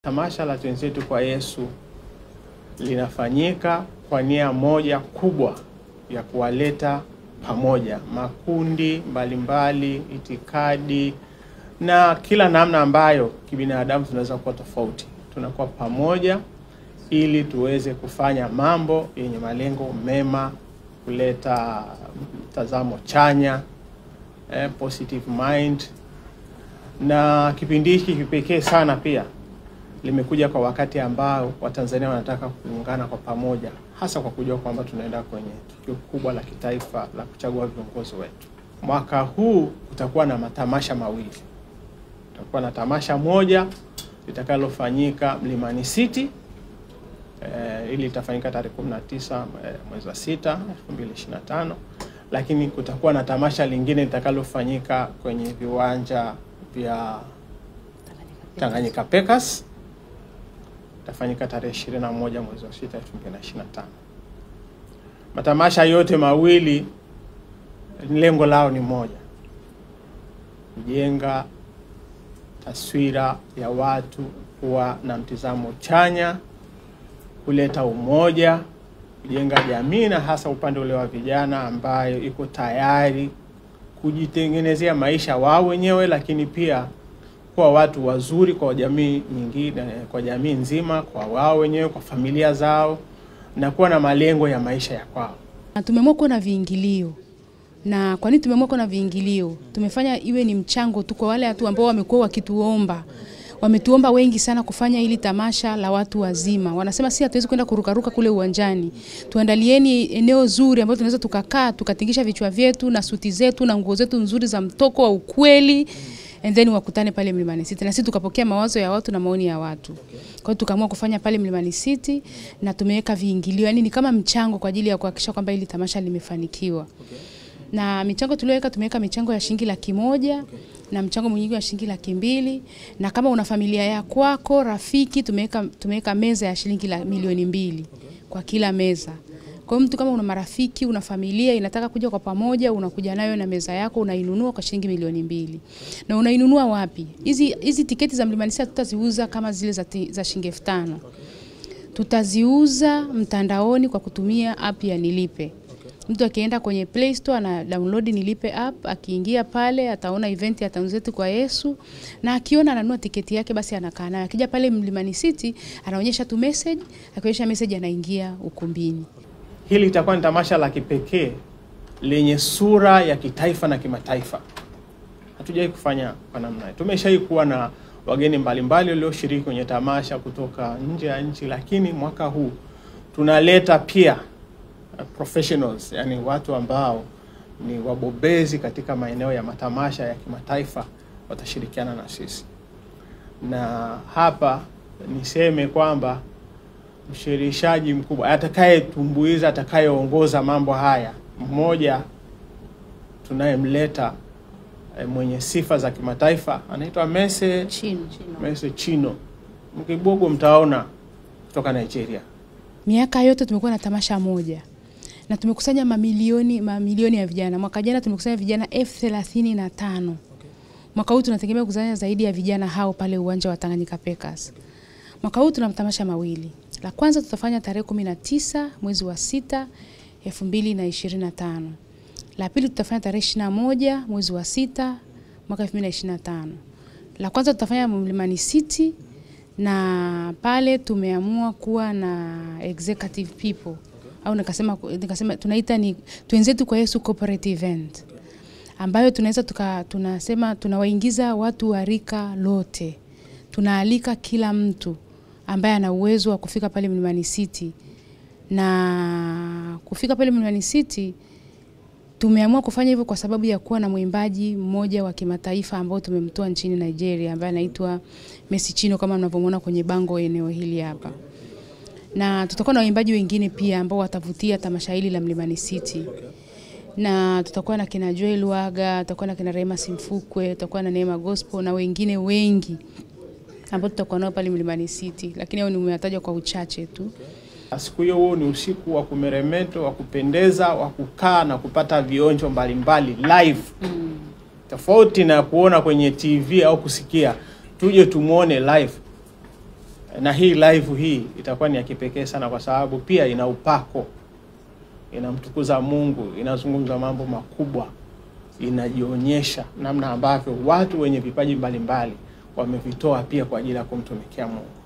Tamasha la Twenzetu kwa Yesu linafanyika kwa nia moja kubwa ya kuwaleta pamoja makundi mbalimbali, itikadi na kila namna ambayo kibinadamu tunaweza kuwa tofauti. Tunakuwa pamoja ili tuweze kufanya mambo yenye malengo mema, kuleta mtazamo chanya, positive mind. Na kipindi hiki kipekee sana pia limekuja kwa wakati ambao Watanzania wanataka kuungana kwa pamoja, hasa kwa kujua kwamba tunaenda kwenye tukio kubwa la kitaifa la kuchagua viongozi wetu. Mwaka huu kutakuwa na matamasha mawili. Kutakuwa na tamasha moja litakalofanyika Mlimani City, ili litafanyika tarehe 19 mwezi wa 6 2025, lakini kutakuwa na tamasha lingine litakalofanyika kwenye viwanja vya Tanganyika Packers, itafanyika tarehe 21 mwezi wa 6 2025. Matamasha yote mawili lengo lao ni moja: kujenga taswira ya watu kuwa na mtizamo chanya, kuleta umoja, kujenga jamii na hasa upande ule wa vijana ambayo iko tayari kujitengenezea maisha wao wenyewe, lakini pia kwa watu wazuri kwa jamii nyingine, kwa jamii nzima, kwa wao wenyewe, kwa familia zao, na kuwa na malengo ya maisha ya kwao. Tumeamua kuwa na viingilio. Na kwa nini tumeamua kuwa na viingilio? Tumefanya iwe ni mchango tu kwa wale watu ambao wamekuwa wakituomba. Wametuomba wengi sana kufanya hili tamasha la watu wazima. Wanasema si hatuwezi kwenda kurukaruka kule uwanjani. Tuandalieni eneo zuri ambalo tunaweza tukakaa, tukatingisha vichwa vyetu na suti zetu na nguo zetu nzuri za mtoko wa ukweli. And then wakutane pale Mlimani City. Na sisi tukapokea mawazo ya watu na maoni ya watu. Kwa hiyo tukaamua kufanya pale Mlimani City na tumeweka viingilio. Yaani ni kama mchango kwa ajili ya kuhakikisha kwamba hili tamasha limefanikiwa. Na michango tulioweka, tumeweka michango ya shilingi 100,000 na mchango mwingine wa shilingi 200,000, na kama una familia ya kwako, rafiki, tumeweka meza ya shilingi 2,000,000 kwa kila meza. Kwa hiyo mtu kama una marafiki, una familia inataka kuja kwa pamoja, unakuja nayo na meza yako, unainunua kwa shilingi 2,000,000. Na unainunua wapi? Hizi tiketi za Mlimani City tutaziuza kama zile za shilingi 5,000. Tutaziuza mtandaoni kwa kutumia app ya Nilipe. Mtu akienda kwenye Play Store na download Nilipe app, akiingia pale ataona event ya Twenzetu kwa Yesu, na akiona ananunua tiketi yake basi anakaa nayo. Akija pale Mlimani City anaonyesha tu message, akionyesha message anaingia ukumbini. Hili litakuwa ni tamasha la kipekee lenye sura ya kitaifa na kimataifa. Hatujawahi kufanya kwa namna hiyo. Tumeshawahi kuwa na wageni mbalimbali walioshiriki kwenye tamasha kutoka nje ya nchi, lakini mwaka huu tunaleta pia professionals, yani watu ambao ni wabobezi katika maeneo ya matamasha ya kimataifa watashirikiana na sisi. Na hapa niseme kwamba mshirikishaji mkubwa atakayetumbuiza, atakayeongoza mambo haya, mmoja tunayemleta mwenye sifa za kimataifa, anaitwa Mese Chino. Mkibogo mtaona kutoka Nigeria. Miaka yote tumekuwa na tamasha moja na tumekusanya mamilioni ya vijana. Mwaka jana tumekusanya vijana 35,000. Mwaka huu tunategemea kukusanya zaidi ya vijana hao pale uwanja wa Tanganyika Packers. Mwaka huu tuna matamasha mawili. La kwanza tutafanya tarehe 19 mwezi wa 6 2025. La pili tutafanya tarehe 21 mwezi wa 6 mwaka 2025. La kwanza tutafanya Mlimani City, na pale tumeamua kuwa na executive people, au nikasema tunaita ni Twenzetu kwa Yesu corporate event, ambayo tunasema tunawaingiza watu wa rika lote. Tunaalika kila mtu ambaye ana uwezo wa kufika pale Mlimani City. Na kufika pale Mlimani City tumeamua kufanya hivyo kwa sababu ya kuwa na mwimbaji mmoja wa kimataifa ambao tumemtoa nchini Nigeria, ambaye anaitwa Mese Chino, kama mnavyomuona kwenye bango eneo hili hapa. Na tutakuwa na waimbaji wengine pia ambao watavutia tamasha hili la Mlimani City. Na tutakuwa na kina Joel Waga, tutakuwa na kina Rema Simfukwe, tutakuwa na Neema Gospel na wengine wengi ambao tutakuwa nao pale Mlimani City, lakini hao nimewataja kwa uchache tu. Siku hiyo huo ni usiku wa kumeremeto, wa kupendeza, wa kukaa na kupata vionjo mbalimbali live. Tofauti na kuona kwenye TV au kusikia. Tuje tumuone live. Na hii live hii itakuwa ni ya kipekee sana kwa sababu pia ina upako, inamtukuza Mungu, inazungumza mambo makubwa, inajionyesha namna ambavyo watu wenye vipaji mbalimbali wamevitoa pia kwa ajili ya kumtumikia Mungu.